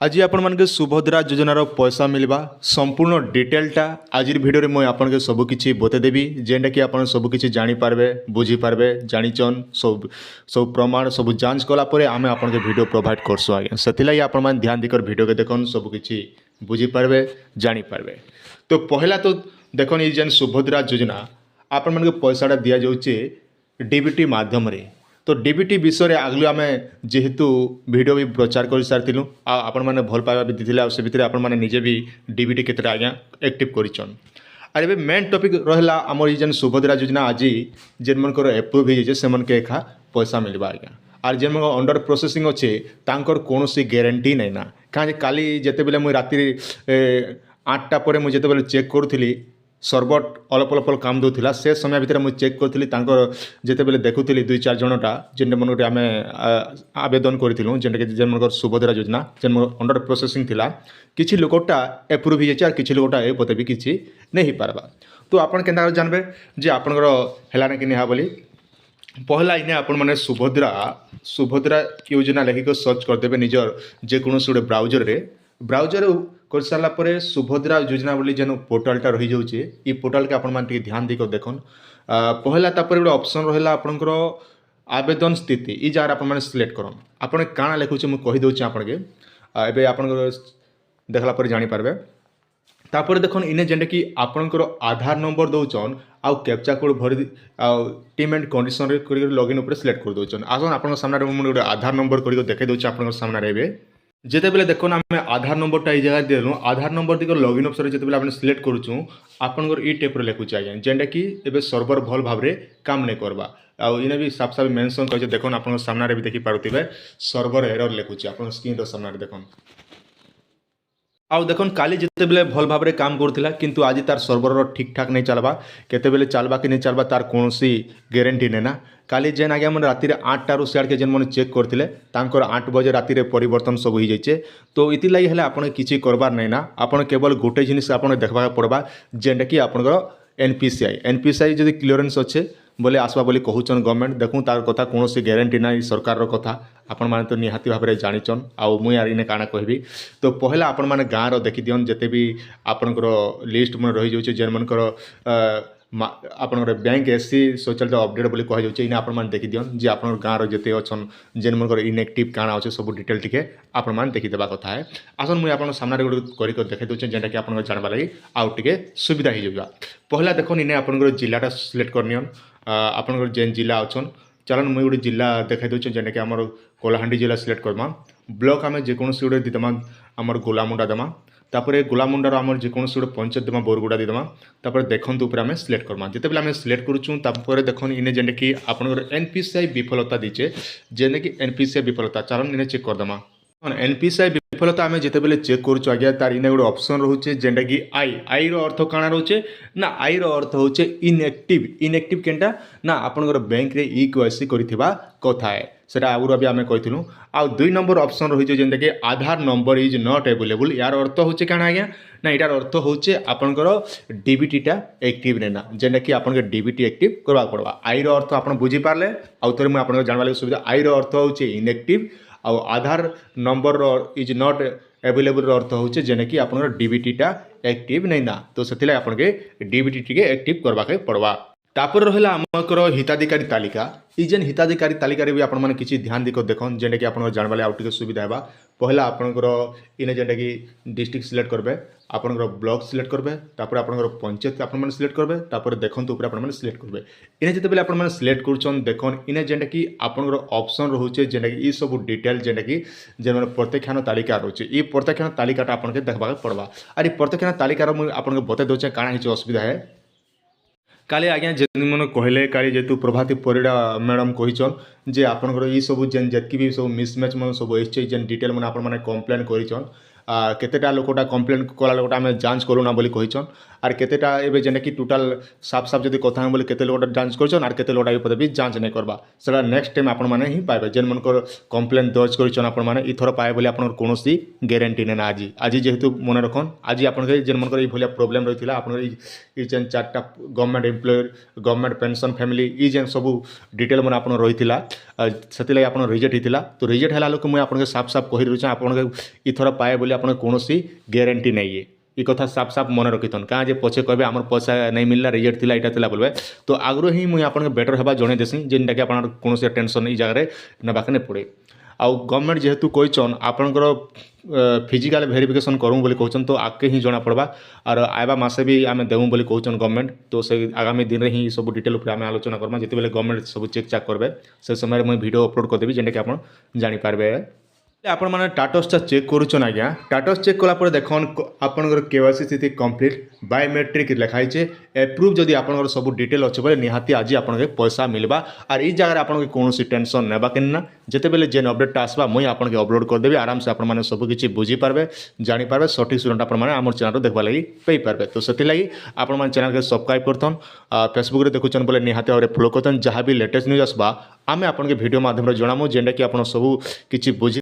आज आपण मानके सुभद्रा योजनार पैसा मिलवा संपूर्ण डिटेलटा आज भिडियो मुझे आपन सबकि बतेदेवी जेनटा कि आप सबकि जानीपारे बुझीपारे जाचन सब सब प्रमाण सब जांच कलापर आम आपन के भिड प्रोभाइड करसु आज्ञा से आपण ध्यान देकर भिडियो के देखन सबकि बुझीपारे जानीपारे। तो पहला तो देखन ये जेन सुभद्रा योजना आपण मान पैसाटा दि जाऊे डीबीटी माध्यम तो डीबीटी विषय आगलू आम जेहेतु भिडियो भी प्रचार कर सारी आपण मैंने भल पाइबा भी देते से भितर आपण मैंने निजे भी डीबीटी केतटा आज्ञा एक्टिव करछन। आर ए मेन टॉपिक रहा आमर जेन सुभद्रा योजना आज जेन मन एप्रुव हो से मन के एखा पैसा मिलवा आज्ञा आर जेन मन अंडर प्रोसेसिंग अच्छे तांकर कौन गारंटी नहीं ना कहीं काली जिते बेले मुझे राति 8टा पर मुझे जिते चेक करूली सर्वर अल्प अल्प काम दूसरा से समय भितर मुझे चेक करी जिते बेले देखुली 2-4 जनटा जेन मन गोटे आम आवेदन करूँ जेनटा कि जेन मन सुभद्रा योजना जेन मन अंडर प्रोसेसिंग थिला किसी लोकटा एप्रुव हो जाए किसी लोकटा ए पते भी किसी नहीं पारबा। तो आपन केनता जानबे जे आपनकर हेला कि नहीं बोली पहला इने आपण मैंने सुभद्रा योजना लिखिक सर्च करदेवे निजर जेकोसी गोटे ब्राउजर कर सारापर सुभद्रा योजना बोली जेन पोर्टालटा रही जाऊे ये पोर्टाल के आपण मैंने ध्यान देकर देखन पहला तापर गोटे ऑप्शन रहा आपणकर आवेदन स्थिति ये जगह आप सिलेक्ट करन आपन काଣା लिखुचे मुझे कहीदे आपन के एबे आपन देखला पर जानीपारे। तापर देखन इने जेनटा कि आपणकर आधार नंबर दौन आउ कैप्चा कोड भरी टीम एंड कंडीशन लॉगिन उपर सिलेक्ट कर दौन आसन आप सामने मुझे गोटे आधार नंबर करके देखे दूसरे आप सामने एबे जिते बेले देखो आम आधार नंबरटा ये जगह देलु आधार नंबर दिख लॉगिन ऑप्शन जिते बेले सिलेक्ट करूँ आपनकर ई टाइप लिखुचे आज्ञा जेनटा कि एबे सर्वर भल भाव में काम नहीं करवा आउ इने भी साफ साफ मेंशन कर देखो आप सामने भी देखी पारुथिबे सर्वर एरर लिखुचे आप स्क्रीन सामने देखो आउ देखन काली जिते बेले भल भाव में काम करूला किंतु आज तार सर्वर ठीक ठाक नहीं चलवा केते बेले चलवा कि नहीं चलवा तार कौन गारंटी नहीं ना काली जेन आज्ञा मैंने राति 8टारू सियाड़ के जेन मैंने चेक करते 8 बजे राति परिवर्तन सब हो जाए तो इति लगी हेले आपन किछि करबार नहीं ना आपन केवल गोटे जिनिस आपन देखबा पड़बा जेनटा कि आपनकर एनपीसीआई जदि क्लियरेंस अच्छे बोले आसवा बोली कहूचन गवर्नमेंट देखूँ तार कथा कौन गारंटी ना सरकार कथा आपण मैंने तो निहाती भाव में जाचन आउ मुझे यार इने काଣା कहबी। तो पहला आपण मैंने गाँव देखी दियन जिते भी आपनकर लिस्ट मन रही जाऊे जेन मनकर आपनकर बैंक एससी सोशल अपडेट बोली कह जाऊे इने आपण मैंने देखी दियन जे आपन गाँव जिते अच्छन जेन मनकर इनएक्टिव काଣା अच्छे सब डिटेल टिके आपण मैंने देखीदेवा कथा है आसन मुझे आप सामने गोटे कर देखे दूचे जेनटा कि आपन जानवा लगी आउ टिके सुविधा हो जावा। पहला देखो इने आपनकर जिलाटा सिलेक्ट करनियन आपनकर जेन जिला अच्छन चलन मुझे गोटे जिला देखा दूचे जेनटा कि आमर कलाहांडी जिला सिलेक्ट करमा ब्लॉक आम जेकोसी गोटे देमा आमर गोलामुंडा देमा तापर गोलामुंडार आमर जेकोसी गोटे पंचायत देमा बोरगुड़ा देमा तापर देखन उपर आम सिलेक्ट करमा जिते बेले आम सिलेक्ट करूँ तापर देखन इने जेनटा कि आपनकर एनपीसीआई विफलता दीचे जेने कि एनपीसीआई विफलता चलन इने चेक करदेमा एनपीसीआई विफलता आम जिते बेले चेक करूँ आज्ञा तार इने गोटे ऑप्शन रोचे जेनटा कि आई अर्थ काଣା रोचे ना आई अर्थ होचे इनएक्टिव केनटा ना आपनकर बैंक रे ईकेवाईसी करिथिबा कथा है सेटा आगुरी अभी आम कही आउ 2 नंबर ऑप्शन रही जेनटा कि आधार नंबर इज नॉट अवेलेबल यार अर्थ होचे काଣା आज्ञा ना यार अर्थ होचे आपनकर डीबीटीटा एक्टिव नेना जेनटा कि आपनकर डीबीटी एक्टिव करवा पड़वा आई अर्थ आपन बुझी पारले आउ थोड़े मुझे आपन जानवा सुविधा आई अर्थ होचे इनएक्टिव आउ आधार नंबर इज नॉट अवेलेबल अर्थ होचे जेने कि आपनकर डीबीटीटा एक्टिव नहीं ना तो से आपन डीबीटी टी एक्टिव करवा के पड़वा। तापर रहा आमकर हिताधिकारी तालिका ई जेन हिताधिकारी तालिका भी आपण मैंने किसी ध्यान देकर देखन जेनटा कि आपन जानवा आउ टिके सुविधा है पहला आपनकर इने जेनटा कि डिस्ट्रिक्ट सिलेक्ट करबे आपनकर ब्लॉक सिलेक्ट करबे तापर आपनकर पंचायत आपन मैंने सिलेक्ट करबे तापर देखन ऊपर आपन मैंने सिलेक्ट करबे इने जते बेले आपन मैंने सिलेक्ट करछन देखन इने जेनटा कि आपनकर ऑप्शन रहउचे जेनटा कि ई सब डिटेल जेनटा कि जेन प्रत्यक्षान तालिका रहउचे ई प्रत्यक्षान तालिकाटा आपन के देखबा पड़बा आर ई प्रत्यक्षान तालिकार मु आपन के बते दोचे काଣା हिच असुविधा है काली आज्ञा जेन मन कहले काली जेतु प्रभाती परिड़ा मैडम कहीचन जे आपनकर ई सब जेन जतकी भी सब मिसमैच मन सब एसचे जेन डिटेल मन आपन माने कंप्लेन करिचन केतेटा लोकटा कंप्लेन कला लोकटा आम जांच करूना बोली कहीछन आर केतेटा एबे जेने कि टोटल साफ साफ जदि कथा हम बोले केते लोकटा जांच करछन आर केते लोकटा पदे भी जांच नहीं करबा सेटा नेक्स्ट टाइम आपण माने ही पाइबे जेन मनकर कंप्लेन दर्ज करछन आपण माने इथर पाए बोली आपण कोनोसी ग्यारंटी नै ना आज जेहेतु मन रखन आज आपण के जेन मनकर ई भलिया प्रॉब्लम रहिथिला आपण ई जेन चारटा government employer government pension family ई जेन सब डिटेल मन आपण रहिथिला सेति आपण रिजेक्ट हिथिला तो रिजेक्ट हला लोक मुई आपण के साफ साफ कहि रहउछ आपण के इथर पाए बोली आपण कोनोसी ग्यारंटी नै ये ई कथा साफ साफ मन रखिथन कहाँ जे पछे कहबे आमर पैसा नहीं मिलला रिजेक्ट थिला इटा थिला बोलबे तो आगरो ही मुई आपन बेटर हेबा जणे देसी जेनटा कि आपन कोनोसी टेंशन ई जगह रे नबाके ने पड़े आउ गवर्नमेंट जेहेतु कहछन आपनकर फिजिकल वेरिफिकेशन करूँ बोली कहछन तो आगे ही जना पड़बा और आयबा मासे भी आम देवु बोली कहछन गवर्नमेंट तो से आगामी दिन रे ही सब डिटेल उपर आम आलोचना करबा जेते बेले गवर्नमेंट सब चेक चाक करबे से समय मुई वीडियो अपलोड कर देबी जेनटा कि आपन जानि पारबे आपण मैंने टाटसटा चेक करुचन आज्ञा टाटस चेक कलापर देखन आपंकर केवाईसी स्थिति कंप्लीट बायोमेट्रिक लिखाई एप्रूव जदि आपंकर सब डिटेल अच्छे बोले निहाती आज आपन पैसा मिलवा और ई जगह आपन कौन टेंशन नेबा के ना जिते बेले जेन अपडेट आसवा मुई आपन अपलोड करदेवी आराम से आपने सबकि बुझीपारे जानीपारे सठिक स्टूडेंट आम चैनल देखा लगी पाइपारे तो से लगी आपण चैनल के सब्सक्राइब करथन फेसबुक रे देखुचन बोले निहाती भाव फॉलो करथन जहाँ भी लेटेस्ट न्यूज आसवा आम आपन वीडियो माध्यम जनामु जेनटा कि आप सब किसी बुझी